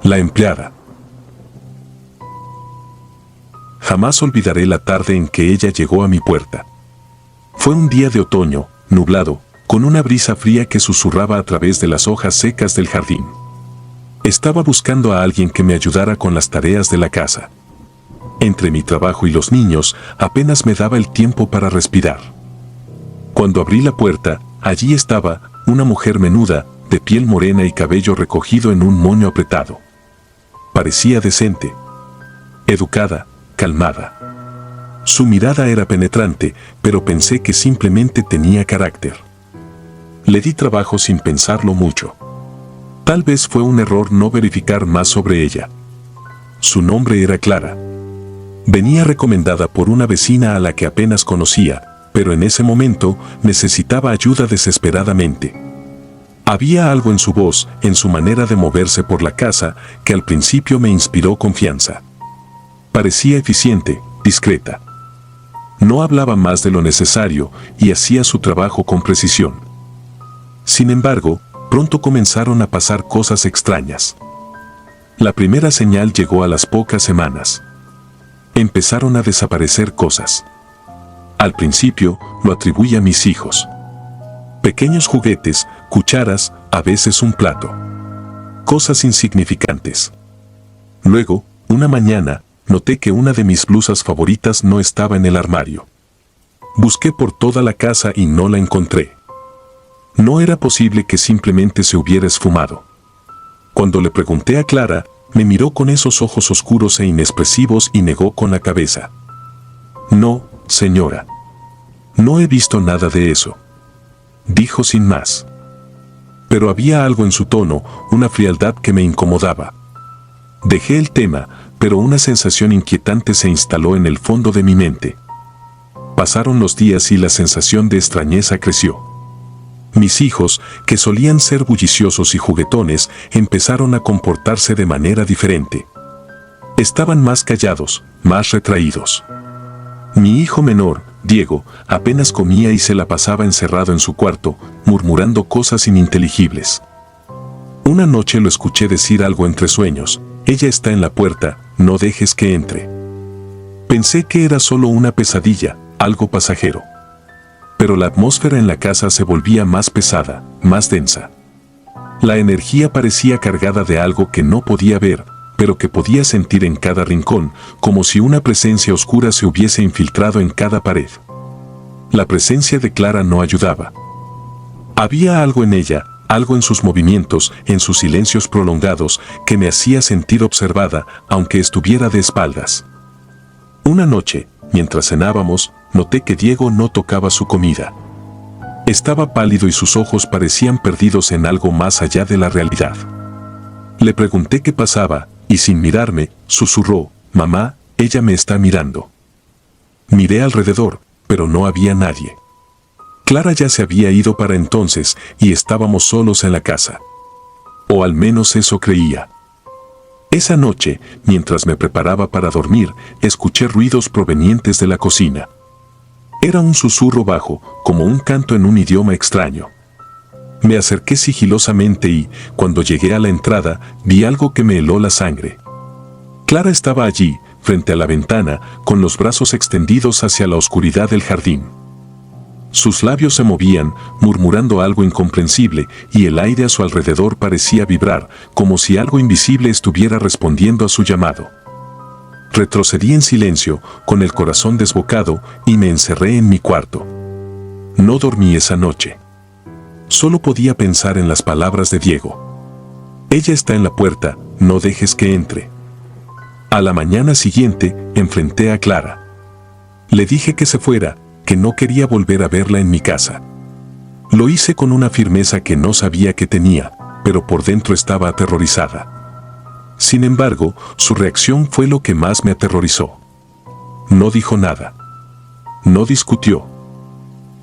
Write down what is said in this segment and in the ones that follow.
La empleada. Jamás olvidaré la tarde en que ella llegó a mi puerta. Fue un día de otoño, nublado, con una brisa fría que susurraba a través de las hojas secas del jardín. Estaba buscando a alguien que me ayudara con las tareas de la casa. Entre mi trabajo y los niños, apenas me daba el tiempo para respirar. Cuando abrí la puerta, allí estaba una mujer menuda, de piel morena y cabello recogido en un moño apretado. Parecía decente, educada, calmada. Su mirada era penetrante, pero pensé que simplemente tenía carácter. Le di trabajo sin pensarlo mucho. Tal vez fue un error no verificar más sobre ella. Su nombre era Clara. Venía recomendada por una vecina a la que apenas conocía, pero en ese momento necesitaba ayuda desesperadamente. Había algo en su voz, en su manera de moverse por la casa, que al principio me inspiró confianza. Parecía eficiente, discreta. No hablaba más de lo necesario y hacía su trabajo con precisión. Sin embargo, pronto comenzaron a pasar cosas extrañas. La primera señal llegó a las pocas semanas. Empezaron a desaparecer cosas. Al principio, lo atribuí a mis hijos. Pequeños juguetes, cucharas, a veces un plato. Cosas insignificantes. Luego, una mañana, noté que una de mis blusas favoritas no estaba en el armario. Busqué por toda la casa y no la encontré. No era posible que simplemente se hubiera esfumado. Cuando le pregunté a Clara, me miró con esos ojos oscuros e inexpresivos y negó con la cabeza. No, señora. No he visto nada de eso. Dijo sin más. Pero había algo en su tono, una frialdad que me incomodaba. Dejé el tema, pero una sensación inquietante se instaló en el fondo de mi mente. Pasaron los días y la sensación de extrañeza creció. Mis hijos, que solían ser bulliciosos y juguetones, empezaron a comportarse de manera diferente. Estaban más callados, más retraídos. Mi hijo menor, Diego, apenas comía y se la pasaba encerrado en su cuarto, murmurando cosas ininteligibles. Una noche lo escuché decir algo entre sueños: ella está en la puerta, no dejes que entre. Pensé que era solo una pesadilla, algo pasajero. Pero la atmósfera en la casa se volvía más pesada, más densa. La energía parecía cargada de algo que no podía ver, pero que podía sentir en cada rincón, como si una presencia oscura se hubiese infiltrado en cada pared. La presencia de Clara no ayudaba. Había algo en ella, algo en sus movimientos, en sus silencios prolongados, que me hacía sentir observada, aunque estuviera de espaldas. Una noche, mientras cenábamos, noté que Diego no tocaba su comida. Estaba pálido y sus ojos parecían perdidos en algo más allá de la realidad. Le pregunté qué pasaba, y sin mirarme, susurró: mamá, ella me está mirando. Miré alrededor, pero no había nadie. Clara ya se había ido para entonces, y estábamos solos en la casa. O al menos eso creía. Esa noche, mientras me preparaba para dormir, escuché ruidos provenientes de la cocina. Era un susurro bajo, como un canto en un idioma extraño. Me acerqué sigilosamente y, cuando llegué a la entrada, vi algo que me heló la sangre. Clara estaba allí, frente a la ventana, con los brazos extendidos hacia la oscuridad del jardín. Sus labios se movían, murmurando algo incomprensible, y el aire a su alrededor parecía vibrar, como si algo invisible estuviera respondiendo a su llamado. Retrocedí en silencio, con el corazón desbocado, y me encerré en mi cuarto. No dormí esa noche. Solo podía pensar en las palabras de Diego. Ella está en la puerta, no dejes que entre. A la mañana siguiente, enfrenté a Clara. Le dije que se fuera, que no quería volver a verla en mi casa. Lo hice con una firmeza que no sabía que tenía, pero por dentro estaba aterrorizada. Sin embargo, su reacción fue lo que más me aterrorizó. No dijo nada. No discutió.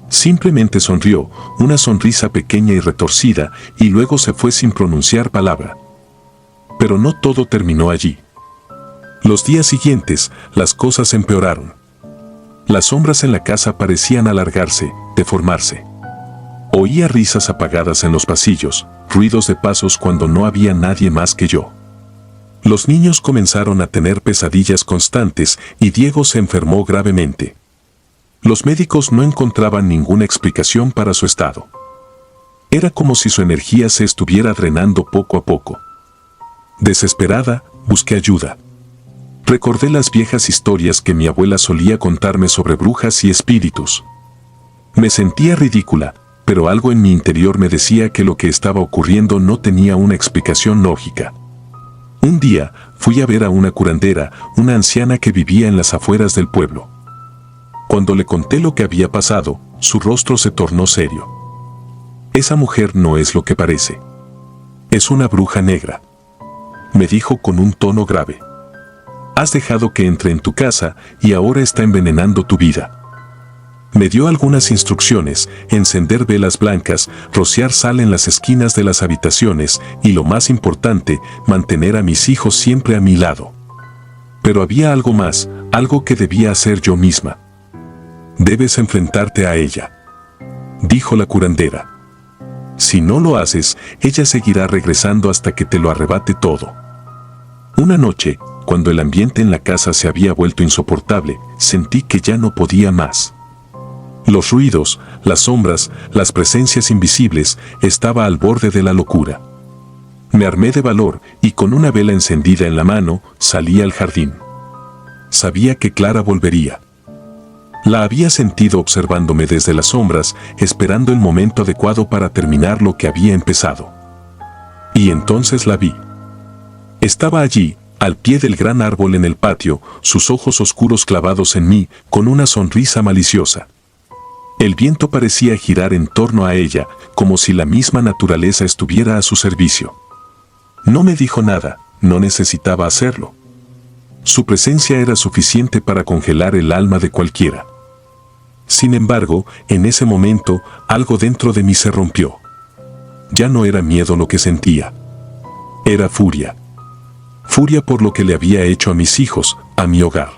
Simplemente sonrió, una sonrisa pequeña y retorcida, y luego se fue sin pronunciar palabra. Pero no todo terminó allí. Los días siguientes, las cosas empeoraron. Las sombras en la casa parecían alargarse, deformarse. Oía risas apagadas en los pasillos, ruidos de pasos cuando no había nadie más que yo. Los niños comenzaron a tener pesadillas constantes y Diego se enfermó gravemente. Los médicos no encontraban ninguna explicación para su estado. Era como si su energía se estuviera drenando poco a poco. Desesperada, busqué ayuda. Recordé las viejas historias que mi abuela solía contarme sobre brujas y espíritus. Me sentía ridícula, pero algo en mi interior me decía que lo que estaba ocurriendo no tenía una explicación lógica. Un día, fui a ver a una curandera, una anciana que vivía en las afueras del pueblo. Cuando le conté lo que había pasado, su rostro se tornó serio. Esa mujer no es lo que parece. Es una bruja negra, me dijo con un tono grave. Has dejado que entre en tu casa y ahora está envenenando tu vida. Me dio algunas instrucciones: encender velas blancas, rociar sal en las esquinas de las habitaciones y, lo más importante, mantener a mis hijos siempre a mi lado. Pero había algo más, algo que debía hacer yo misma. Debes enfrentarte a ella, dijo la curandera. Si no lo haces, ella seguirá regresando hasta que te lo arrebate todo. Una noche, cuando el ambiente en la casa se había vuelto insoportable, sentí que ya no podía más. Los ruidos, las sombras, las presencias invisibles, estaba al borde de la locura. Me armé de valor y con una vela encendida en la mano, salí al jardín. Sabía que Clara volvería. La había sentido observándome desde las sombras, esperando el momento adecuado para terminar lo que había empezado. Y entonces la vi. Estaba allí, al pie del gran árbol en el patio, sus ojos oscuros clavados en mí, con una sonrisa maliciosa. El viento parecía girar en torno a ella, como si la misma naturaleza estuviera a su servicio. No me dijo nada, no necesitaba hacerlo. Su presencia era suficiente para congelar el alma de cualquiera. Sin embargo, en ese momento, algo dentro de mí se rompió. Ya no era miedo lo que sentía. Era furia. Furia por lo que le había hecho a mis hijos, a mi hogar.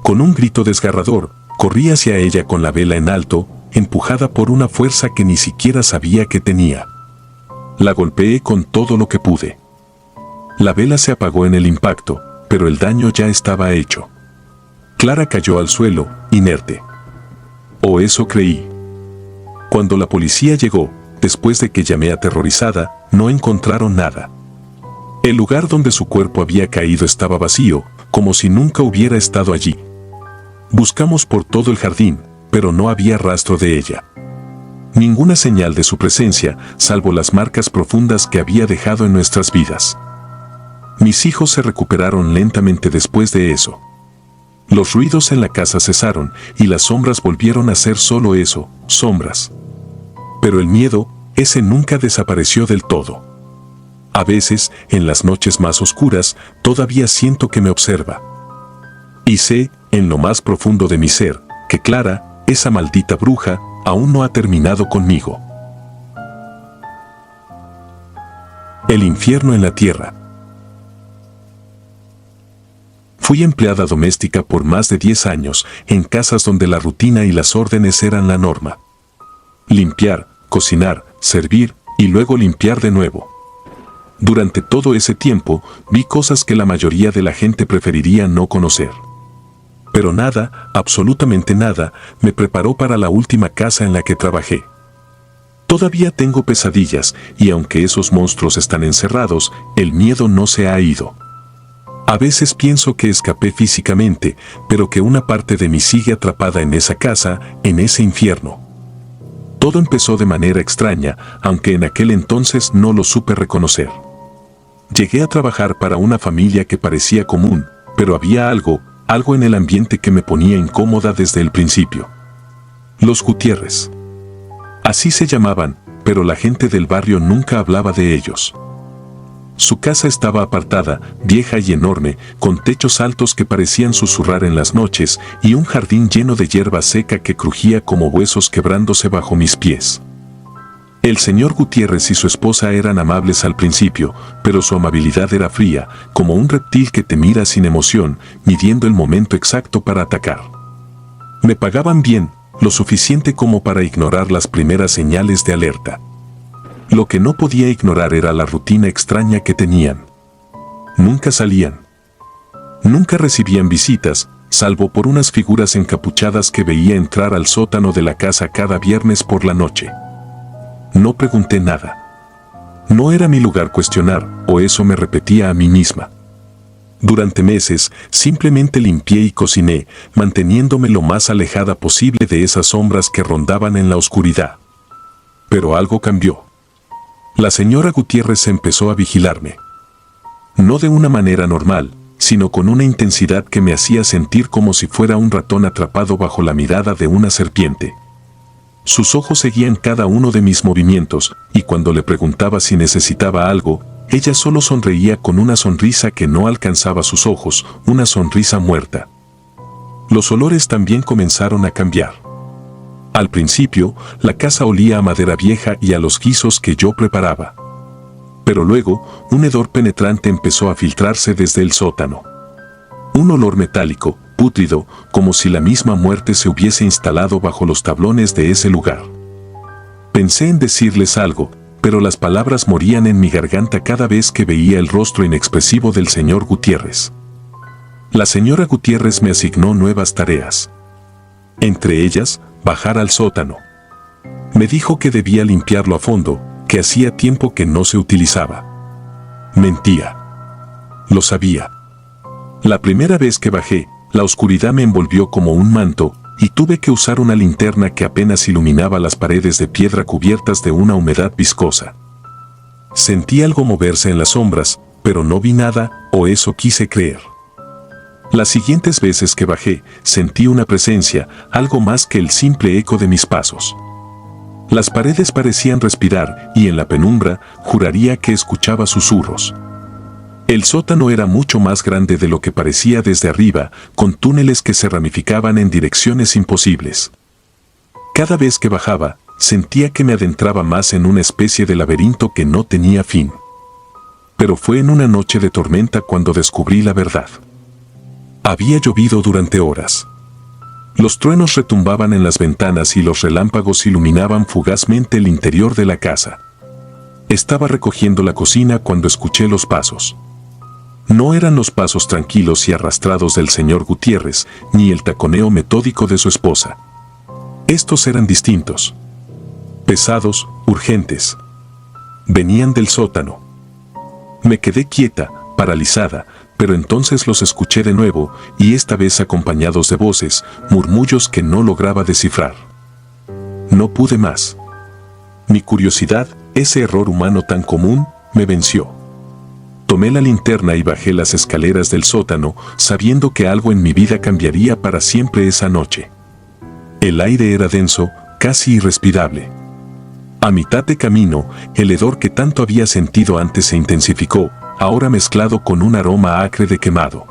Con un grito desgarrador, corrí hacia ella con la vela en alto, empujada por una fuerza que ni siquiera sabía que tenía. La golpeé con todo lo que pude. La vela se apagó en el impacto, pero el daño ya estaba hecho. Clara cayó al suelo, inerte. O eso creí. Cuando la policía llegó, después de que llamé aterrorizada, no encontraron nada. El lugar donde su cuerpo había caído estaba vacío, como si nunca hubiera estado allí. Buscamos por todo el jardín, pero no había rastro de ella. Ninguna señal de su presencia, salvo las marcas profundas que había dejado en nuestras vidas. Mis hijos se recuperaron lentamente después de eso. Los ruidos en la casa cesaron y las sombras volvieron a ser solo eso, sombras. Pero el miedo, ese nunca desapareció del todo. A veces, en las noches más oscuras, todavía siento que me observa. Y sé, en lo más profundo de mi ser, que Clara, esa maldita bruja, aún no ha terminado conmigo. El infierno en la tierra. Fui empleada doméstica por más de 10 años, en casas donde la rutina y las órdenes eran la norma. Limpiar, cocinar, servir y luego limpiar de nuevo. Durante todo ese tiempo, vi cosas que la mayoría de la gente preferiría no conocer. Pero nada, absolutamente nada, me preparó para la última casa en la que trabajé. Todavía tengo pesadillas y aunque esos monstruos están encerrados, el miedo no se ha ido. A veces pienso que escapé físicamente, pero que una parte de mí sigue atrapada en esa casa, en ese infierno. Todo empezó de manera extraña, aunque en aquel entonces no lo supe reconocer. Llegué a trabajar para una familia que parecía común, pero había algo en el ambiente que me ponía incómoda desde el principio. Los Gutiérrez. Así se llamaban, pero la gente del barrio nunca hablaba de ellos. Su casa estaba apartada, vieja y enorme, con techos altos que parecían susurrar en las noches y un jardín lleno de hierba seca que crujía como huesos quebrándose bajo mis pies. El señor Gutiérrez y su esposa eran amables al principio, pero su amabilidad era fría, como un reptil que te mira sin emoción, midiendo el momento exacto para atacar. Me pagaban bien, lo suficiente como para ignorar las primeras señales de alerta. Lo que no podía ignorar era la rutina extraña que tenían. Nunca salían. Nunca recibían visitas, salvo por unas figuras encapuchadas que veía entrar al sótano de la casa cada viernes por la noche. No pregunté nada. No era mi lugar cuestionar, o eso me repetía a mí misma. Durante meses, simplemente limpié y cociné, manteniéndome lo más alejada posible de esas sombras que rondaban en la oscuridad. Pero algo cambió. La señora Gutiérrez empezó a vigilarme. No de una manera normal, sino con una intensidad que me hacía sentir como si fuera un ratón atrapado bajo la mirada de una serpiente. Sus ojos seguían cada uno de mis movimientos, y cuando le preguntaba si necesitaba algo, ella solo sonreía con una sonrisa que no alcanzaba sus ojos, una sonrisa muerta. Los olores también comenzaron a cambiar. Al principio, la casa olía a madera vieja y a los guisos que yo preparaba. Pero luego, un hedor penetrante empezó a filtrarse desde el sótano. Un olor metálico, pútrido, como si la misma muerte se hubiese instalado bajo los tablones de ese lugar. Pensé en decirles algo, pero las palabras morían en mi garganta cada vez que veía el rostro inexpresivo del señor Gutiérrez. La señora Gutiérrez me asignó nuevas tareas. Entre ellas, bajar al sótano. Me dijo que debía limpiarlo a fondo, que hacía tiempo que no se utilizaba. Mentía. Lo sabía. La primera vez que bajé, la oscuridad me envolvió como un manto, y tuve que usar una linterna que apenas iluminaba las paredes de piedra cubiertas de una humedad viscosa. Sentí algo moverse en las sombras, pero no vi nada, o eso quise creer. Las siguientes veces que bajé, sentí una presencia, algo más que el simple eco de mis pasos. Las paredes parecían respirar, y en la penumbra, juraría que escuchaba susurros. El sótano era mucho más grande de lo que parecía desde arriba, con túneles que se ramificaban en direcciones imposibles. Cada vez que bajaba, sentía que me adentraba más en una especie de laberinto que no tenía fin. Pero fue en una noche de tormenta cuando descubrí la verdad. Había llovido durante horas. Los truenos retumbaban en las ventanas y los relámpagos iluminaban fugazmente el interior de la casa. Estaba recogiendo la cocina cuando escuché los pasos. No eran los pasos tranquilos y arrastrados del señor Gutiérrez, ni el taconeo metódico de su esposa. Estos eran distintos. Pesados, urgentes. Venían del sótano. Me quedé quieta, paralizada, pero entonces los escuché de nuevo, y esta vez acompañados de voces, murmullos que no lograba descifrar. No pude más. Mi curiosidad, ese error humano tan común, me venció. Tomé la linterna y bajé las escaleras del sótano, sabiendo que algo en mi vida cambiaría para siempre esa noche. El aire era denso, casi irrespirable. A mitad de camino, el hedor que tanto había sentido antes se intensificó, ahora mezclado con un aroma acre de quemado.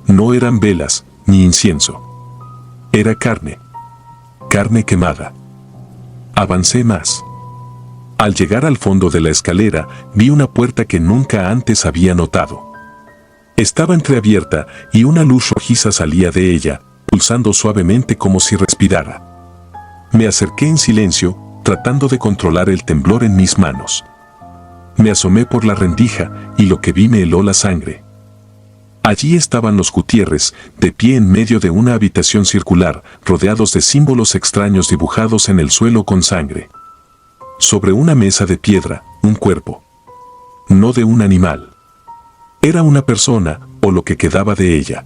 No eran velas, ni incienso. Era carne. Carne quemada. Avancé más. Al llegar al fondo de la escalera, vi una puerta que nunca antes había notado. Estaba entreabierta y una luz rojiza salía de ella, pulsando suavemente como si respirara. Me acerqué en silencio, tratando de controlar el temblor en mis manos. Me asomé por la rendija y lo que vi me heló la sangre. Allí estaban los Gutiérrez, de pie en medio de una habitación circular, rodeados de símbolos extraños dibujados en el suelo con sangre. Sobre una mesa de piedra, un cuerpo. No de un animal. Era una persona, o lo que quedaba de ella.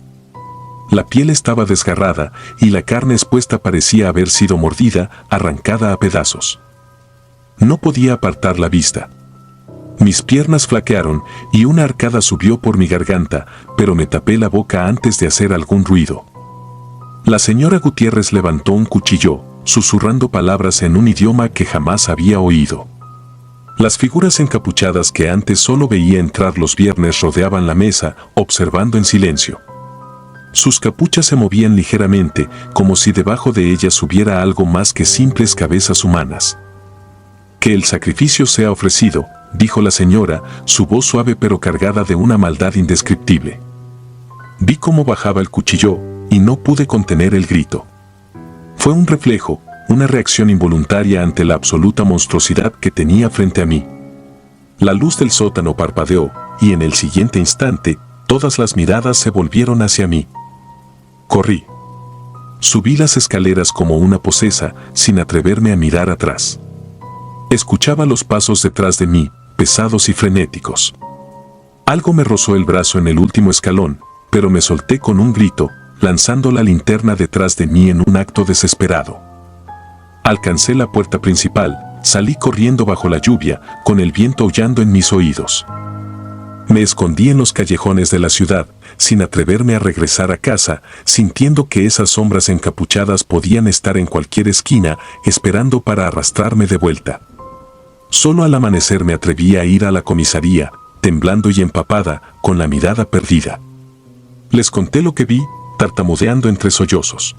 La piel estaba desgarrada, y la carne expuesta parecía haber sido mordida, arrancada a pedazos. No podía apartar la vista. Mis piernas flaquearon, y una arcada subió por mi garganta, pero me tapé la boca antes de hacer algún ruido. La señora Gutiérrez levantó un cuchillo, susurrando palabras en un idioma que jamás había oído. Las figuras encapuchadas que antes solo veía entrar los viernes rodeaban la mesa, observando en silencio. Sus capuchas se movían ligeramente, como si debajo de ellas hubiera algo más que simples cabezas humanas. «Que el sacrificio sea ofrecido», dijo la señora, su voz suave pero cargada de una maldad indescriptible. Vi cómo bajaba el cuchillo, y no pude contener el grito. Fue un reflejo, una reacción involuntaria ante la absoluta monstruosidad que tenía frente a mí. La luz del sótano parpadeó, y en el siguiente instante, todas las miradas se volvieron hacia mí. Corrí. Subí las escaleras como una posesa, sin atreverme a mirar atrás. Escuchaba los pasos detrás de mí, pesados y frenéticos. Algo me rozó el brazo en el último escalón, pero me solté con un grito, lanzando la linterna detrás de mí en un acto desesperado. Alcancé la puerta principal, salí corriendo bajo la lluvia, con el viento aullando en mis oídos. Me escondí en los callejones de la ciudad, sin atreverme a regresar a casa, sintiendo que esas sombras encapuchadas podían estar en cualquier esquina, esperando para arrastrarme de vuelta. Solo al amanecer me atreví a ir a la comisaría, temblando y empapada, con la mirada perdida. Les conté lo que vi, tartamudeando entre sollozos.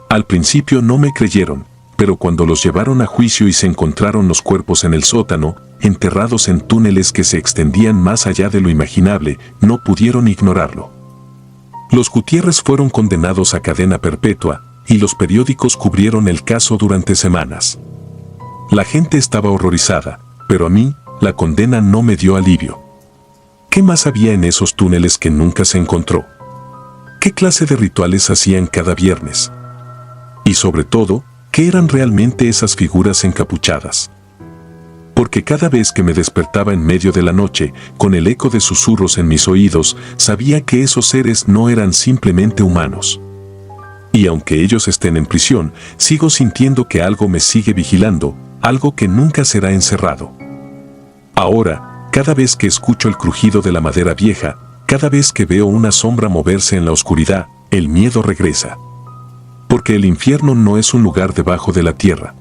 Al principio no me creyeron, pero cuando los llevaron a juicio y se encontraron los cuerpos en el sótano, enterrados en túneles que se extendían más allá de lo imaginable, no pudieron ignorarlo. Los Gutiérrez fueron condenados a cadena perpetua, y los periódicos cubrieron el caso durante semanas. La gente estaba horrorizada, pero a mí, la condena no me dio alivio. ¿Qué más había en esos túneles que nunca se encontró? ¿Qué clase de rituales hacían cada viernes? Y sobre todo, ¿qué eran realmente esas figuras encapuchadas? Porque cada vez que me despertaba en medio de la noche, con el eco de susurros en mis oídos, sabía que esos seres no eran simplemente humanos. Y aunque ellos estén en prisión, sigo sintiendo que algo me sigue vigilando, algo que nunca será encerrado. Ahora, cada vez que escucho el crujido de la madera vieja, cada vez que veo una sombra moverse en la oscuridad, el miedo regresa. Porque el infierno no es un lugar debajo de la tierra.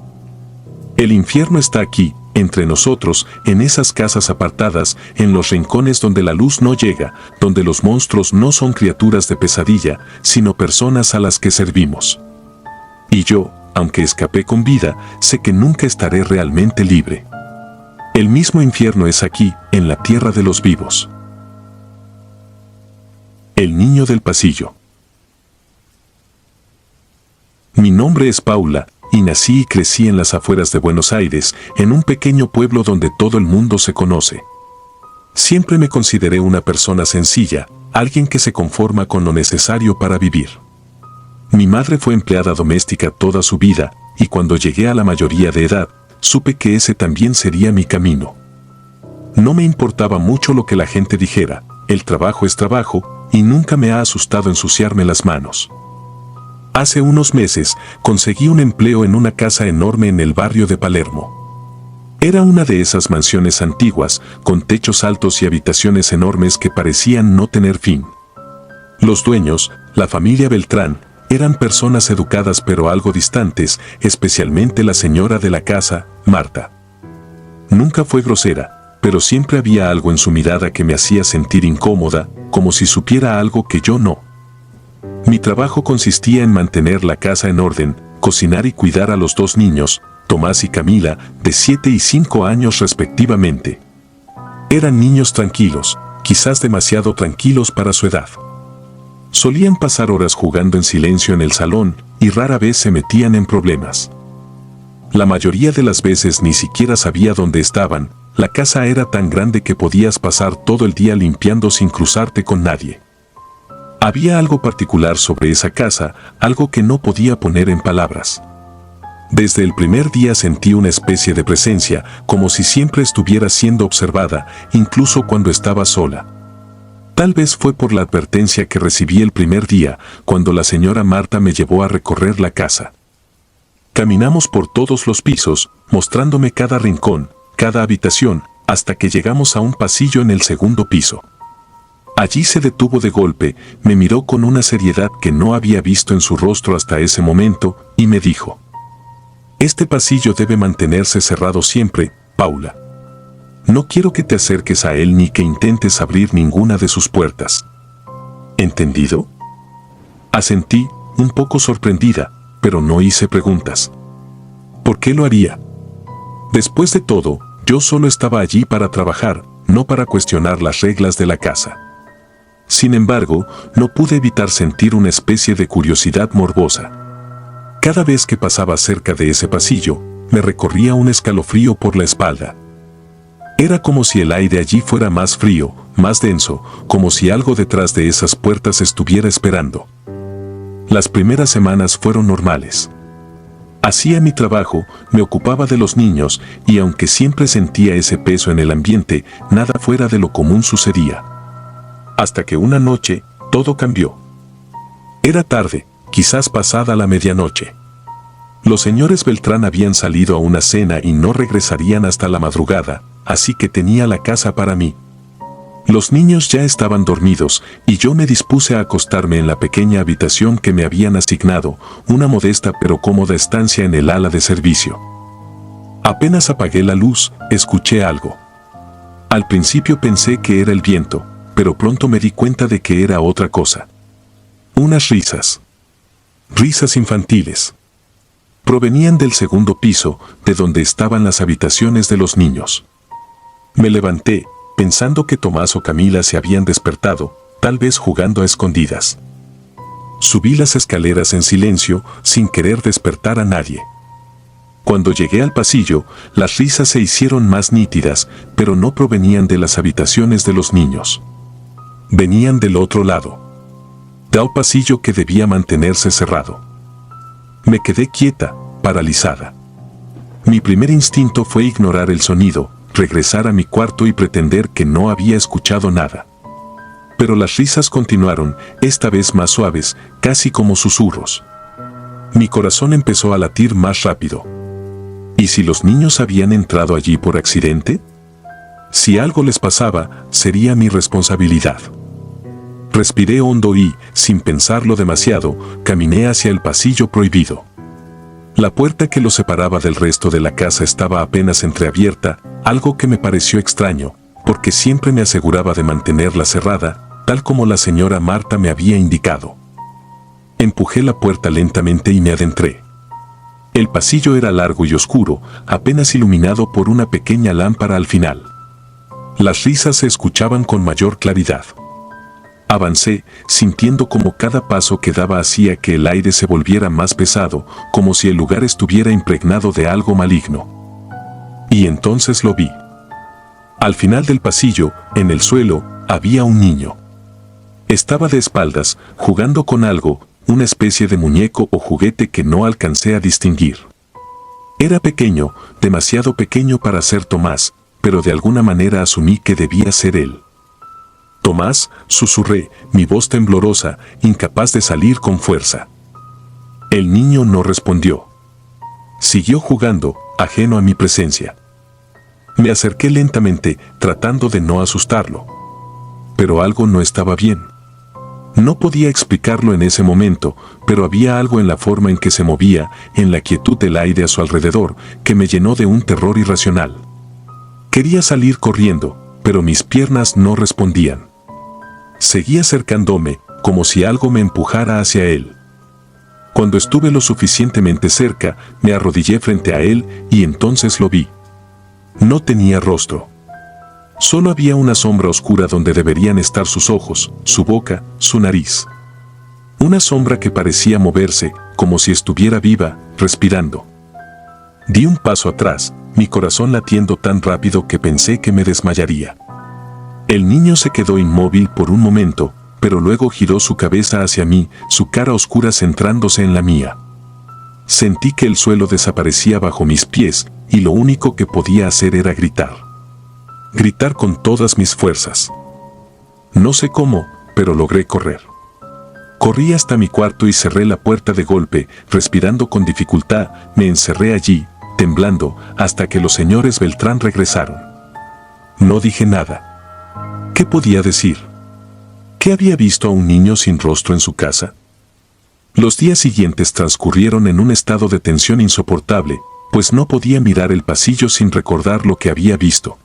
El infierno está aquí, entre nosotros, en esas casas apartadas, en los rincones donde la luz no llega, donde los monstruos no son criaturas de pesadilla, sino personas a las que servimos. Y yo, aunque escapé con vida, sé que nunca estaré realmente libre. El mismo infierno es aquí, en la tierra de los vivos. El niño del pasillo. Mi nombre es Paula, y nací y crecí en las afueras de Buenos Aires, en un pequeño pueblo donde todo el mundo se conoce. Siempre me consideré una persona sencilla, alguien que se conforma con lo necesario para vivir. Mi madre fue empleada doméstica toda su vida, y cuando llegué a la mayoría de edad, supe que ese también sería mi camino. No me importaba mucho lo que la gente dijera, el trabajo es trabajo, y nunca me ha asustado ensuciarme las manos. Hace unos meses, conseguí un empleo en una casa enorme en el barrio de Palermo. Era una de esas mansiones antiguas, con techos altos y habitaciones enormes que parecían no tener fin. Los dueños, la familia Beltrán, eran personas educadas pero algo distantes, especialmente la señora de la casa, Marta. Nunca fue grosera, pero siempre había algo en su mirada que me hacía sentir incómoda, como si supiera algo que yo no. Mi trabajo consistía en mantener la casa en orden, cocinar y cuidar a los dos niños, Tomás y Camila, de 7 y 5 años respectivamente. Eran niños tranquilos, quizás demasiado tranquilos para su edad. Solían pasar horas jugando en silencio en el salón y rara vez se metían en problemas. La mayoría de las veces ni siquiera sabía dónde estaban, la casa era tan grande que podías pasar todo el día limpiando sin cruzarte con nadie. Había algo particular sobre esa casa, algo que no podía poner en palabras. Desde el primer día sentí una especie de presencia, como si siempre estuviera siendo observada, incluso cuando estaba sola. Tal vez fue por la advertencia que recibí el primer día, cuando la señora Marta me llevó a recorrer la casa. Caminamos por todos los pisos, mostrándome cada rincón, cada habitación, hasta que llegamos a un pasillo en el segundo piso. Allí se detuvo de golpe, me miró con una seriedad que no había visto en su rostro hasta ese momento, y me dijo: «Este pasillo debe mantenerse cerrado siempre, Paula. No quiero que te acerques a él ni que intentes abrir ninguna de sus puertas. ¿Entendido?». Asentí, un poco sorprendida, pero no hice preguntas. ¿Por qué lo haría? Después de todo, yo solo estaba allí para trabajar, no para cuestionar las reglas de la casa. Sin embargo, no pude evitar sentir una especie de curiosidad morbosa. Cada vez que pasaba cerca de ese pasillo, me recorría un escalofrío por la espalda. Era como si el aire allí fuera más frío, más denso, como si algo detrás de esas puertas estuviera esperando. Las primeras semanas fueron normales. Hacía mi trabajo, me ocupaba de los niños, y aunque siempre sentía ese peso en el ambiente, nada fuera de lo común sucedía. Hasta que una noche, todo cambió. Era tarde, quizás pasada la medianoche. Los señores Beltrán habían salido a una cena y no regresarían hasta la madrugada, así que tenía la casa para mí. Los niños ya estaban dormidos y yo me dispuse a acostarme en la pequeña habitación que me habían asignado, una modesta pero cómoda estancia en el ala de servicio. Apenas apagué la luz, escuché algo. Al principio pensé que era el viento, pero pronto me di cuenta de que era otra cosa. Unas risas. Risas infantiles. Provenían del segundo piso, de donde estaban las habitaciones de los niños. Me levanté, pensando que Tomás o Camila se habían despertado, tal vez jugando a escondidas. Subí las escaleras en silencio, sin querer despertar a nadie. Cuando llegué al pasillo, las risas se hicieron más nítidas, pero no provenían de las habitaciones de los niños. Venían del otro lado. De un pasillo que debía mantenerse cerrado. Me quedé quieta, paralizada. Mi primer instinto fue ignorar el sonido, regresar a mi cuarto y pretender que no había escuchado nada. Pero las risas continuaron, esta vez más suaves, casi como susurros. Mi corazón empezó a latir más rápido. ¿Y si los niños habían entrado allí por accidente? Si algo les pasaba, sería mi responsabilidad. Respiré hondo y, sin pensarlo demasiado, caminé hacia el pasillo prohibido. La puerta que los separaba del resto de la casa estaba apenas entreabierta, algo que me pareció extraño, porque siempre me aseguraba de mantenerla cerrada, tal como la señora Marta me había indicado. Empujé la puerta lentamente y me adentré. El pasillo era largo y oscuro, apenas iluminado por una pequeña lámpara al final. Las risas se escuchaban con mayor claridad. Avancé, sintiendo como cada paso que daba hacía que el aire se volviera más pesado, como si el lugar estuviera impregnado de algo maligno. Y entonces lo vi. Al final del pasillo, en el suelo, había un niño. Estaba de espaldas, jugando con algo, una especie de muñeco o juguete que no alcancé a distinguir. Era pequeño, demasiado pequeño para ser Tomás, pero de alguna manera asumí que debía ser él. Tomás, susurré, mi voz temblorosa, incapaz de salir con fuerza. El niño no respondió. Siguió jugando, ajeno a mi presencia. Me acerqué lentamente, tratando de no asustarlo. Pero algo no estaba bien. No podía explicarlo en ese momento, pero había algo en la forma en que se movía, en la quietud del aire a su alrededor, que me llenó de un terror irracional. Quería salir corriendo, pero mis piernas no respondían. Seguí acercándome, como si algo me empujara hacia él. Cuando estuve lo suficientemente cerca, me arrodillé frente a él y entonces lo vi. No tenía rostro. Solo había una sombra oscura donde deberían estar sus ojos, su boca, su nariz. Una sombra que parecía moverse, como si estuviera viva, respirando. Di un paso atrás, mi corazón latiendo tan rápido que pensé que me desmayaría. El niño se quedó inmóvil por un momento, pero luego giró su cabeza hacia mí, su cara oscura centrándose en la mía. Sentí que el suelo desaparecía bajo mis pies, y lo único que podía hacer era gritar. Gritar con todas mis fuerzas. No sé cómo, pero logré correr. Corrí hasta mi cuarto y cerré la puerta de golpe, respirando con dificultad, me encerré allí, temblando, hasta que los señores Beltrán regresaron. No dije nada. ¿Qué podía decir? ¿Qué había visto a un niño sin rostro en su casa? Los días siguientes transcurrieron en un estado de tensión insoportable, pues no podía mirar el pasillo sin recordar lo que había visto.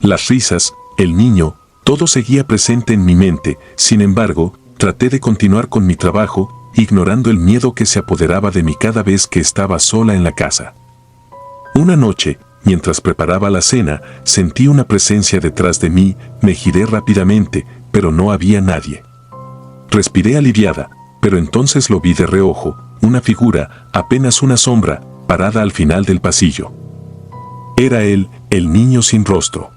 Las risas, el niño, todo seguía presente en mi mente, sin embargo, traté de continuar con mi trabajo, ignorando el miedo que se apoderaba de mí cada vez que estaba sola en la casa. Una noche, mientras preparaba la cena, sentí una presencia detrás de mí, me giré rápidamente, pero no había nadie. Respiré aliviada, pero entonces lo vi de reojo, una figura, apenas una sombra, parada al final del pasillo. Era él, el niño sin rostro.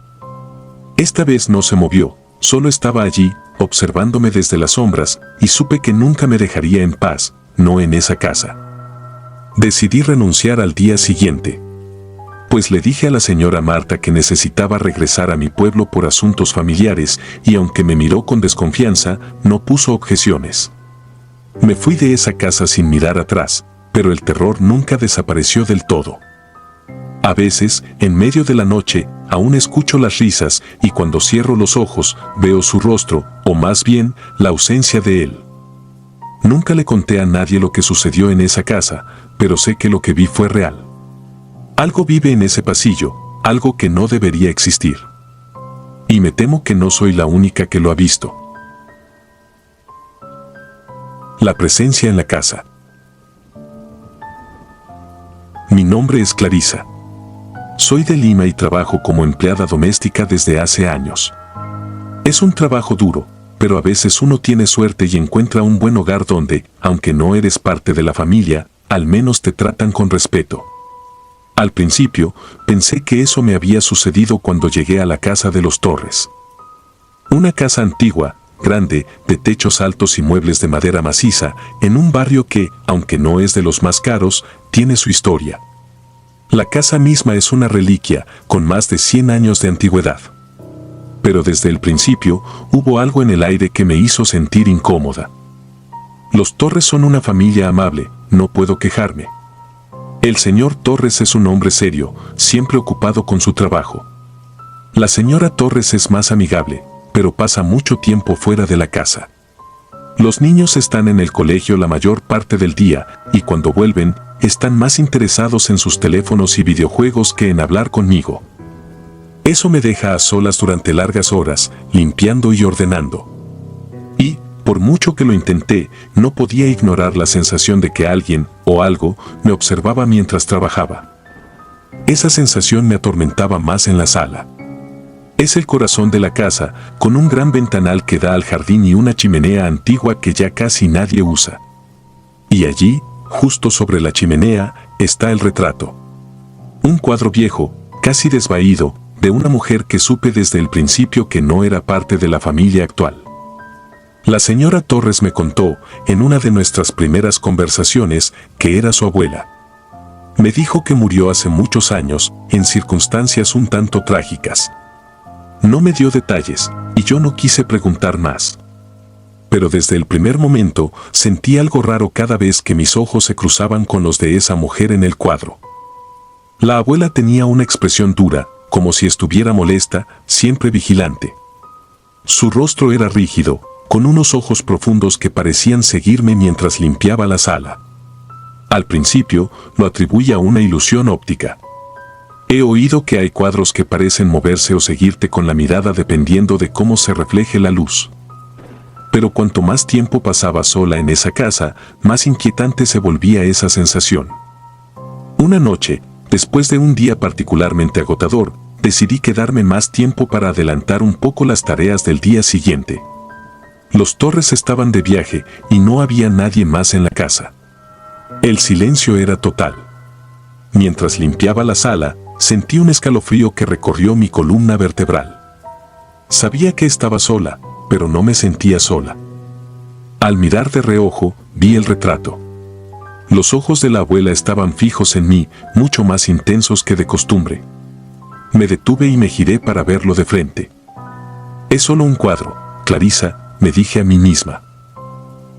Esta vez no se movió, solo estaba allí, observándome desde las sombras, y supe que nunca me dejaría en paz, no en esa casa. Decidí renunciar al día siguiente. Pues le dije a la señora Marta que necesitaba regresar a mi pueblo por asuntos familiares, y aunque me miró con desconfianza, no puso objeciones. Me fui de esa casa sin mirar atrás, pero el terror nunca desapareció del todo. A veces, en medio de la noche, aún escucho las risas y cuando cierro los ojos, veo su rostro, o más bien, la ausencia de él. Nunca le conté a nadie lo que sucedió en esa casa, pero sé que lo que vi fue real. Algo vive en ese pasillo, algo que no debería existir. Y me temo que no soy la única que lo ha visto. La presencia en la casa. Mi nombre es Clarisa. Soy de Lima y trabajo como empleada doméstica desde hace años. Es un trabajo duro, pero a veces uno tiene suerte y encuentra un buen hogar donde, aunque no eres parte de la familia, al menos te tratan con respeto. Al principio, pensé que eso me había sucedido cuando llegué a la casa de los Torres. Una casa antigua, grande, de techos altos y muebles de madera maciza, en un barrio que, aunque no es de los más caros, tiene su historia. La casa misma es una reliquia, con más de 100 años de antigüedad. Pero desde el principio, hubo algo en el aire que me hizo sentir incómoda. Los Torres son una familia amable, no puedo quejarme. El señor Torres es un hombre serio, siempre ocupado con su trabajo. La señora Torres es más amigable, pero pasa mucho tiempo fuera de la casa. Los niños están en el colegio la mayor parte del día, y cuando vuelven, están más interesados en sus teléfonos y videojuegos que en hablar conmigo. Eso me deja a solas durante largas horas, limpiando y ordenando. Y, por mucho que lo intenté, no podía ignorar la sensación de que alguien, o algo, me observaba mientras trabajaba. Esa sensación me atormentaba más en la sala. Es el corazón de la casa, con un gran ventanal que da al jardín y una chimenea antigua que ya casi nadie usa. Y allí, justo sobre la chimenea, está el retrato. Un cuadro viejo, casi desvaído, de una mujer que supe desde el principio que no era parte de la familia actual. La señora Torres me contó, en una de nuestras primeras conversaciones, que era su abuela. Me dijo que murió hace muchos años, en circunstancias un tanto trágicas. No me dio detalles, y yo no quise preguntar más. Pero desde el primer momento, sentí algo raro cada vez que mis ojos se cruzaban con los de esa mujer en el cuadro. La abuela tenía una expresión dura, como si estuviera molesta, siempre vigilante. Su rostro era rígido, con unos ojos profundos que parecían seguirme mientras limpiaba la sala. Al principio, lo atribuí a una ilusión óptica. He oído que hay cuadros que parecen moverse o seguirte con la mirada dependiendo de cómo se refleje la luz. Pero cuanto más tiempo pasaba sola en esa casa, más inquietante se volvía esa sensación. Una noche, después de un día particularmente agotador, decidí quedarme más tiempo para adelantar un poco las tareas del día siguiente. Los Torres estaban de viaje y no había nadie más en la casa. El silencio era total. Mientras limpiaba la sala, sentí un escalofrío que recorrió mi columna vertebral. Sabía que estaba sola, pero no me sentía sola. Al mirar de reojo, vi el retrato. Los ojos de la abuela estaban fijos en mí, mucho más intensos que de costumbre. Me detuve y me giré para verlo de frente. Es solo un cuadro, Clarisa, me dije a mí misma.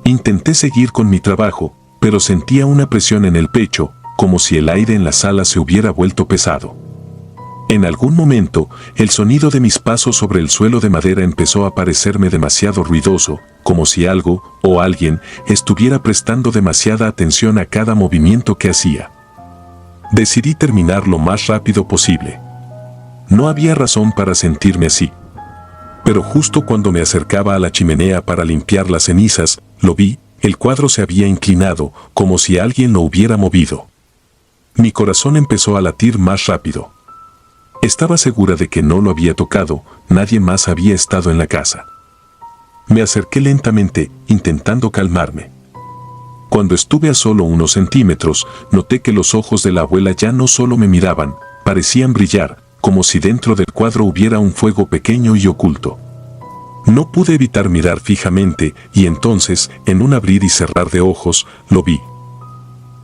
Intenté seguir con mi trabajo, pero sentía una presión en el pecho, como si el aire en la sala se hubiera vuelto pesado. En algún momento, el sonido de mis pasos sobre el suelo de madera empezó a parecerme demasiado ruidoso, como si algo, o alguien, estuviera prestando demasiada atención a cada movimiento que hacía. Decidí terminar lo más rápido posible. No había razón para sentirme así. Pero justo cuando me acercaba a la chimenea para limpiar las cenizas, lo vi, el cuadro se había inclinado, como si alguien lo hubiera movido. Mi corazón empezó a latir más rápido. Estaba segura de que no lo había tocado, nadie más había estado en la casa. Me acerqué lentamente, intentando calmarme. Cuando estuve a solo unos centímetros, noté que los ojos de la abuela ya no solo me miraban, parecían brillar, como si dentro del cuadro hubiera un fuego pequeño y oculto. No pude evitar mirar fijamente, y entonces, en un abrir y cerrar de ojos, lo vi.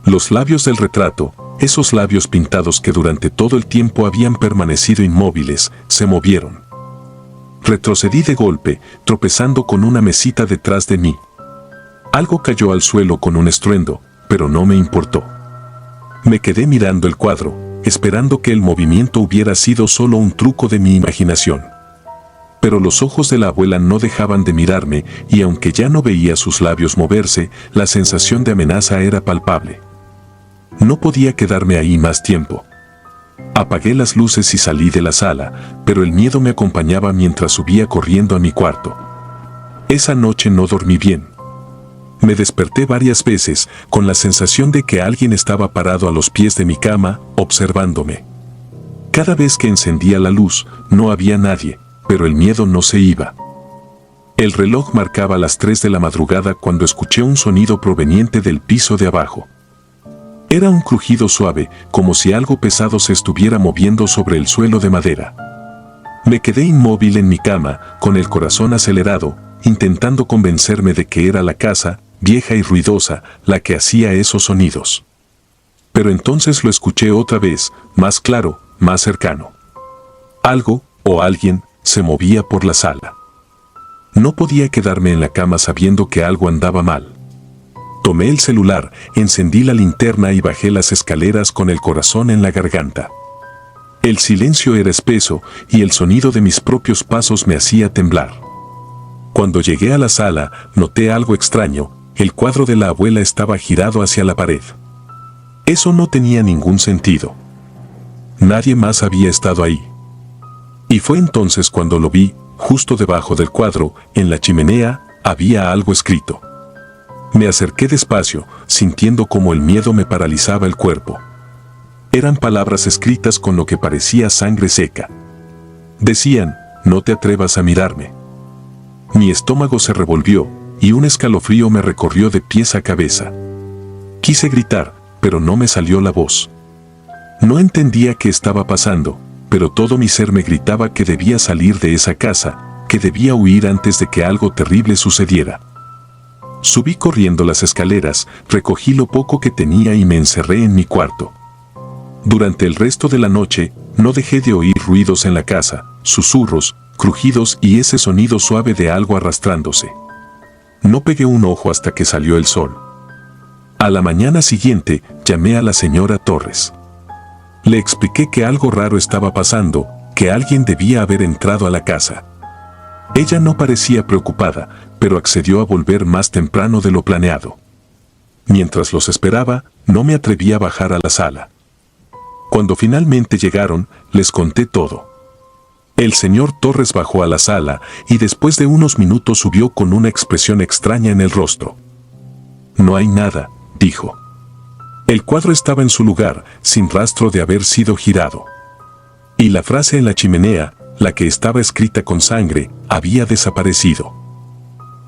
Los labios del retrato, esos labios pintados que durante todo el tiempo habían permanecido inmóviles, se movieron. Retrocedí de golpe, tropezando con una mesita detrás de mí. Algo cayó al suelo con un estruendo, pero no me importó. Me quedé mirando el cuadro, esperando que el movimiento hubiera sido solo un truco de mi imaginación. Pero los ojos de la abuela no dejaban de mirarme, y aunque ya no veía sus labios moverse, la sensación de amenaza era palpable. No podía quedarme ahí más tiempo. Apagué las luces y salí de la sala, pero el miedo me acompañaba mientras subía corriendo a mi cuarto. Esa noche no dormí bien. Me desperté varias veces con la sensación de que alguien estaba parado a los pies de mi cama, observándome. Cada vez que encendía la luz, no había nadie, pero el miedo no se iba. El reloj marcaba las 3 de la madrugada cuando escuché un sonido proveniente del piso de abajo. Era un crujido suave, como si algo pesado se estuviera moviendo sobre el suelo de madera. Me quedé inmóvil en mi cama, con el corazón acelerado, intentando convencerme de que era la casa, vieja y ruidosa, la que hacía esos sonidos. Pero entonces lo escuché otra vez, más claro, más cercano. Algo, o alguien, se movía por la sala. No podía quedarme en la cama sabiendo que algo andaba mal. Tomé el celular, encendí la linterna y bajé las escaleras con el corazón en la garganta. El silencio era espeso y el sonido de mis propios pasos me hacía temblar. Cuando llegué a la sala, noté algo extraño. El cuadro de la abuela estaba girado hacia la pared. Eso no tenía ningún sentido. Nadie más había estado ahí. Y fue entonces cuando lo vi, justo debajo del cuadro, en la chimenea, había algo escrito. Me acerqué despacio, sintiendo como el miedo me paralizaba el cuerpo. Eran palabras escritas con lo que parecía sangre seca. Decían, no te atrevas a mirarme. Mi estómago se revolvió, y un escalofrío me recorrió de pies a cabeza. Quise gritar, pero no me salió la voz. No entendía qué estaba pasando, pero todo mi ser me gritaba que debía salir de esa casa, que debía huir antes de que algo terrible sucediera. Subí corriendo las escaleras, recogí lo poco que tenía y me encerré en mi cuarto. Durante el resto de la noche, no dejé de oír ruidos en la casa, susurros, crujidos y ese sonido suave de algo arrastrándose. No pegué un ojo hasta que salió el sol. A la mañana siguiente, llamé a la señora Torres. Le expliqué que algo raro estaba pasando, que alguien debía haber entrado a la casa. Ella no parecía preocupada, pero accedió a volver más temprano de lo planeado. Mientras los esperaba, no me atreví a bajar a la sala. Cuando finalmente llegaron, les conté todo. El señor Torres bajó a la sala y después de unos minutos subió con una expresión extraña en el rostro. No hay nada, dijo. El cuadro estaba en su lugar, sin rastro de haber sido girado. Y la frase en la chimenea, la que estaba escrita con sangre, había desaparecido.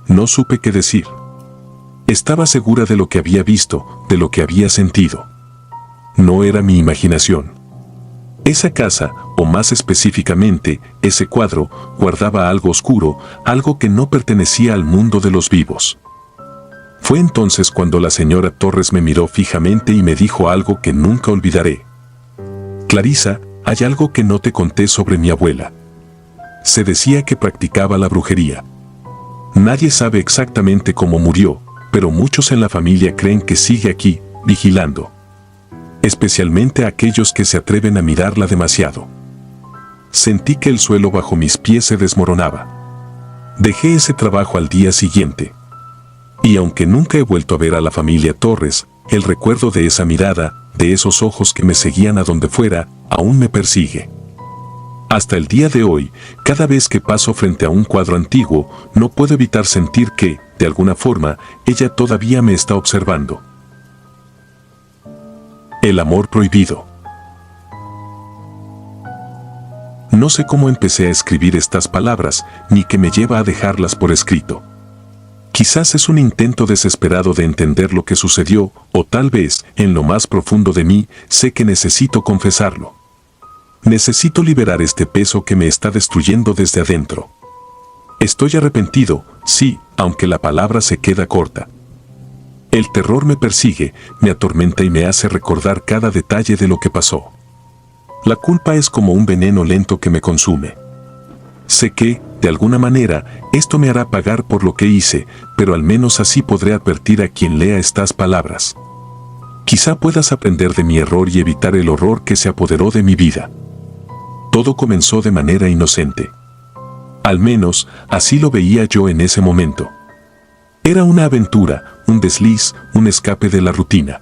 No supe qué decir. Estaba segura de lo que había visto, de lo que había sentido. No era mi imaginación. Esa casa, o más específicamente, ese cuadro, guardaba algo oscuro, algo que no pertenecía al mundo de los vivos. Fue entonces cuando la señora Torres me miró fijamente y me dijo algo que nunca olvidaré. Clarisa, hay algo que no te conté sobre mi abuela. Se decía que practicaba la brujería. Nadie sabe exactamente cómo murió, pero muchos en la familia creen que sigue aquí, vigilando. Especialmente aquellos que se atreven a mirarla demasiado. Sentí que el suelo bajo mis pies se desmoronaba. Dejé ese trabajo al día siguiente. Y aunque nunca he vuelto a ver a la familia Torres, el recuerdo de esa mirada, de esos ojos que me seguían a donde fuera, aún me persigue. Hasta el día de hoy, cada vez que paso frente a un cuadro antiguo, no puedo evitar sentir que, de alguna forma, ella todavía me está observando. El amor prohibido. No sé cómo empecé a escribir estas palabras, ni qué me lleva a dejarlas por escrito. Quizás es un intento desesperado de entender lo que sucedió, o tal vez, en lo más profundo de mí, sé que necesito confesarlo. Necesito liberar este peso que me está destruyendo desde adentro. Estoy arrepentido, sí, aunque la palabra se queda corta. El terror me persigue, me atormenta y me hace recordar cada detalle de lo que pasó. La culpa es como un veneno lento que me consume. Sé que, de alguna manera, esto me hará pagar por lo que hice, pero al menos así podré advertir a quien lea estas palabras. Quizá puedas aprender de mi error y evitar el horror que se apoderó de mi vida. Todo comenzó de manera inocente. Al menos, así lo veía yo en ese momento. Era una aventura, un desliz, un escape de la rutina.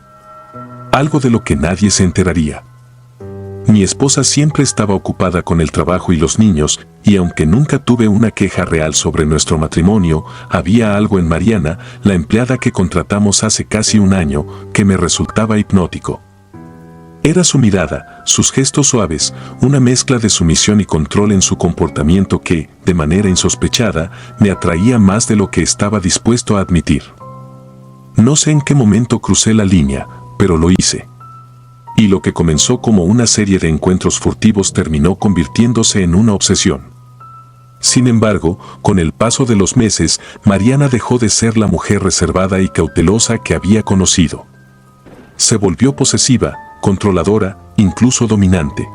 Algo de lo que nadie se enteraría. Mi esposa siempre estaba ocupada con el trabajo y los niños, y aunque nunca tuve una queja real sobre nuestro matrimonio, había algo en Mariana, la empleada que contratamos hace casi un año, que me resultaba hipnótico. Era su mirada, sus gestos suaves, una mezcla de sumisión y control en su comportamiento que, de manera insospechada, me atraía más de lo que estaba dispuesto a admitir. No sé en qué momento crucé la línea, pero lo hice. Y lo que comenzó como una serie de encuentros furtivos terminó convirtiéndose en una obsesión. Sin embargo, con el paso de los meses, Mariana dejó de ser la mujer reservada y cautelosa que había conocido. Se volvió posesiva, controladora, incluso dominante.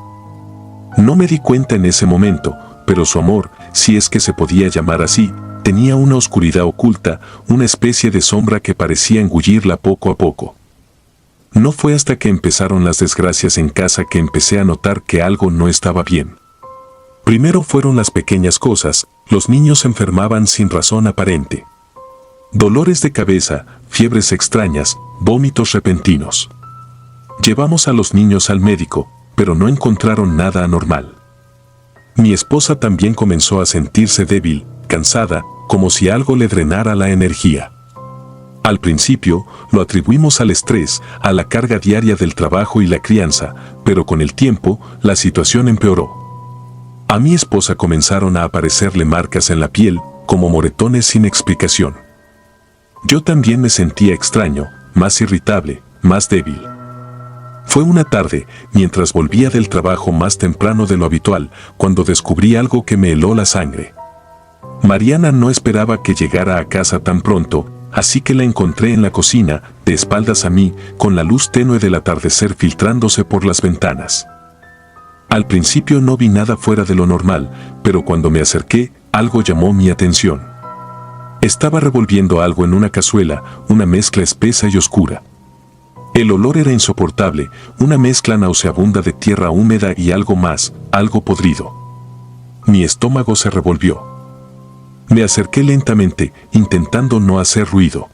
No me di cuenta en ese momento, pero su amor, si es que se podía llamar así, tenía una oscuridad oculta, una especie de sombra que parecía engullirla poco a poco. No fue hasta que empezaron las desgracias en casa que empecé a notar que algo no estaba bien. Primero fueron las pequeñas cosas, los niños se enfermaban sin razón aparente. Dolores de cabeza, fiebres extrañas, vómitos repentinos. Llevamos a los niños al médico, pero no encontraron nada anormal. Mi esposa también comenzó a sentirse débil, cansada, como si algo le drenara la energía. Al principio, lo atribuimos al estrés, a la carga diaria del trabajo y la crianza, pero con el tiempo, la situación empeoró. A mi esposa comenzaron a aparecerle marcas en la piel, como moretones sin explicación. Yo también me sentía extraño, más irritable, más débil. Fue una tarde, mientras volvía del trabajo más temprano de lo habitual, cuando descubrí algo que me heló la sangre. Mariana no esperaba que llegara a casa tan pronto, así que la encontré en la cocina, de espaldas a mí, con la luz tenue del atardecer filtrándose por las ventanas. Al principio no vi nada fuera de lo normal, pero cuando me acerqué, algo llamó mi atención. Estaba revolviendo algo en una cazuela, una mezcla espesa y oscura. El olor era insoportable, una mezcla nauseabunda de tierra húmeda y algo más, algo podrido. Mi estómago se revolvió. Me acerqué lentamente, intentando no hacer ruido.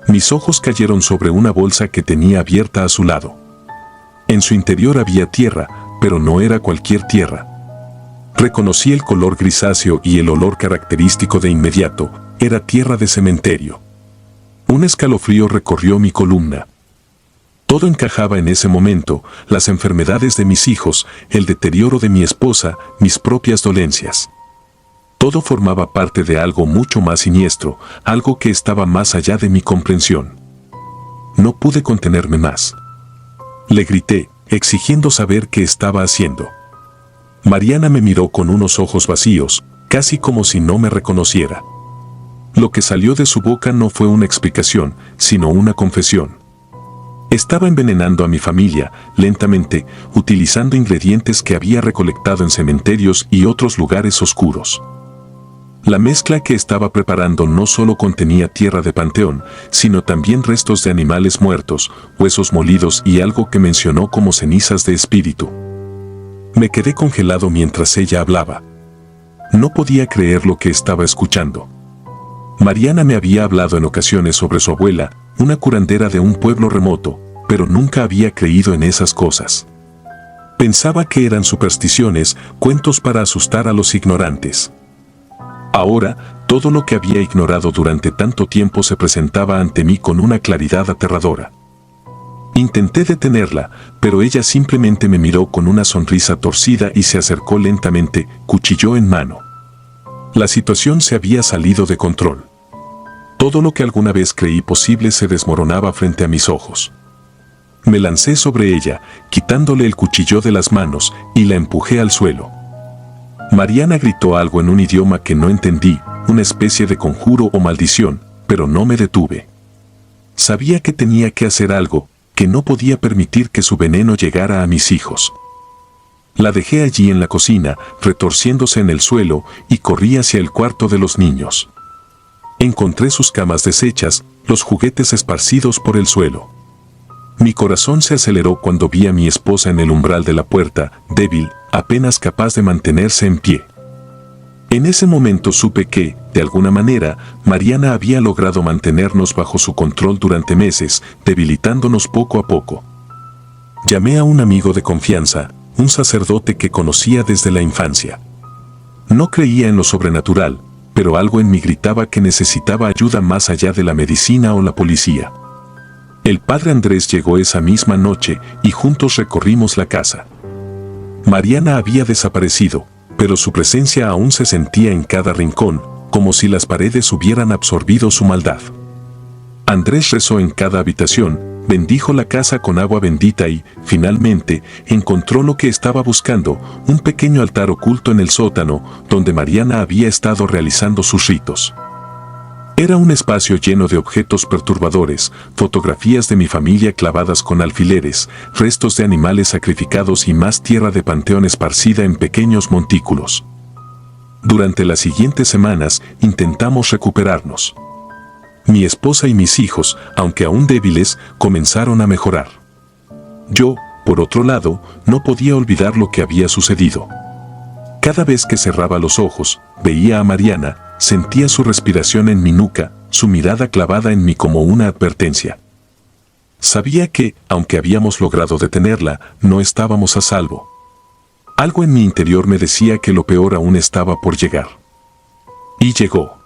Mis ojos cayeron sobre una bolsa que tenía abierta a su lado. En su interior había tierra, pero no era cualquier tierra. Reconocí el color grisáceo y el olor característico de inmediato, era tierra de cementerio. Un escalofrío recorrió mi columna. Todo encajaba en ese momento, las enfermedades de mis hijos, el deterioro de mi esposa, mis propias dolencias. Todo formaba parte de algo mucho más siniestro, algo que estaba más allá de mi comprensión. No pude contenerme más. Le grité, exigiendo saber qué estaba haciendo. Mariana me miró con unos ojos vacíos, casi como si no me reconociera. Lo que salió de su boca no fue una explicación, sino una confesión. Estaba envenenando a mi familia, lentamente, utilizando ingredientes que había recolectado en cementerios y otros lugares oscuros. La mezcla que estaba preparando no solo contenía tierra de panteón, sino también restos de animales muertos, huesos molidos y algo que mencionó como cenizas de espíritu. Me quedé congelado mientras ella hablaba. No podía creer lo que estaba escuchando. Mariana me había hablado en ocasiones sobre su abuela, una curandera de un pueblo remoto, pero nunca había creído en esas cosas. Pensaba que eran supersticiones, cuentos para asustar a los ignorantes. Ahora, todo lo que había ignorado durante tanto tiempo se presentaba ante mí con una claridad aterradora. Intenté detenerla, pero ella simplemente me miró con una sonrisa torcida y se acercó lentamente, cuchillo en mano. La situación se había salido de control. Todo lo que alguna vez creí posible se desmoronaba frente a mis ojos. Me lancé sobre ella, quitándole el cuchillo de las manos, y la empujé al suelo. Mariana gritó algo en un idioma que no entendí, una especie de conjuro o maldición, pero no me detuve. Sabía que tenía que hacer algo, que no podía permitir que su veneno llegara a mis hijos. La dejé allí en la cocina, retorciéndose en el suelo, y corrí hacia el cuarto de los niños. Encontré sus camas deshechas, los juguetes esparcidos por el suelo. Mi corazón se aceleró cuando vi a mi esposa en el umbral de la puerta, débil, apenas capaz de mantenerse en pie. En ese momento supe que, de alguna manera, Mariana había logrado mantenernos bajo su control durante meses, debilitándonos poco a poco. Llamé a un amigo de confianza, un sacerdote que conocía desde la infancia. No creía en lo sobrenatural, pero algo en mí gritaba que necesitaba ayuda más allá de la medicina o la policía. El padre Andrés llegó esa misma noche y juntos recorrimos la casa. Mariana había desaparecido, pero su presencia aún se sentía en cada rincón, como si las paredes hubieran absorbido su maldad. Andrés rezó en cada habitación, bendijo la casa con agua bendita y, finalmente, encontró lo que estaba buscando, un pequeño altar oculto en el sótano, donde Mariana había estado realizando sus ritos. Era un espacio lleno de objetos perturbadores, fotografías de mi familia clavadas con alfileres, restos de animales sacrificados y más tierra de panteón esparcida en pequeños montículos. Durante las siguientes semanas intentamos recuperarnos. Mi esposa y mis hijos, aunque aún débiles, comenzaron a mejorar. Yo, por otro lado, no podía olvidar lo que había sucedido. Cada vez que cerraba los ojos, veía a Mariana, sentía su respiración en mi nuca, su mirada clavada en mí como una advertencia. Sabía que, aunque habíamos logrado detenerla, no estábamos a salvo. Algo en mi interior me decía que lo peor aún estaba por llegar. Y llegó.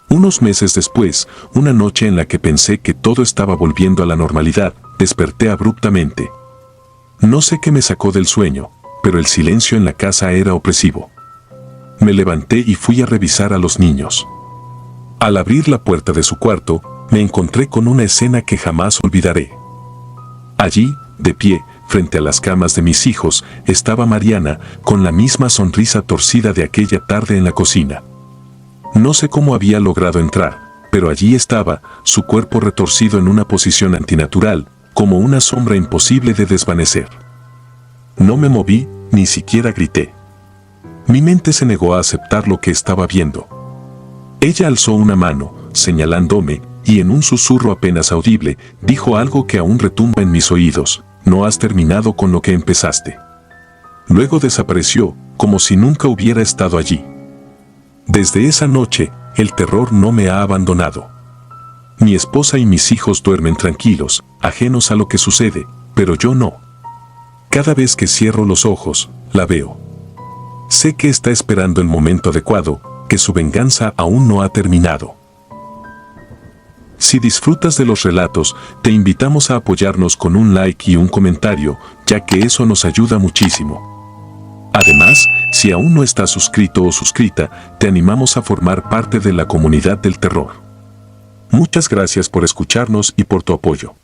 Unos meses después, una noche en la que pensé que todo estaba volviendo a la normalidad, desperté abruptamente. No sé qué me sacó del sueño, pero el silencio en la casa era opresivo. Me levanté y fui a revisar a los niños. Al abrir la puerta de su cuarto, me encontré con una escena que jamás olvidaré. Allí, de pie, frente a las camas de mis hijos, estaba Mariana, con la misma sonrisa torcida de aquella tarde en la cocina. No sé cómo había logrado entrar, pero allí estaba, su cuerpo retorcido en una posición antinatural, como una sombra imposible de desvanecer. No me moví, ni siquiera grité. Mi mente se negó a aceptar lo que estaba viendo. Ella alzó una mano, señalándome, y en un susurro apenas audible, dijo algo que aún retumba en mis oídos: no has terminado con lo que empezaste. Luego desapareció, como si nunca hubiera estado allí. Desde esa noche, el terror no me ha abandonado. Mi esposa y mis hijos duermen tranquilos, ajenos a lo que sucede, pero yo no. Cada vez que cierro los ojos, la veo. Sé que está esperando el momento adecuado, que su venganza aún no ha terminado. Si disfrutas de los relatos, te invitamos a apoyarnos con un like y un comentario, ya que eso nos ayuda muchísimo. Además, si aún no estás suscrito o suscrita, te animamos a formar parte de la comunidad del terror. Muchas gracias por escucharnos y por tu apoyo.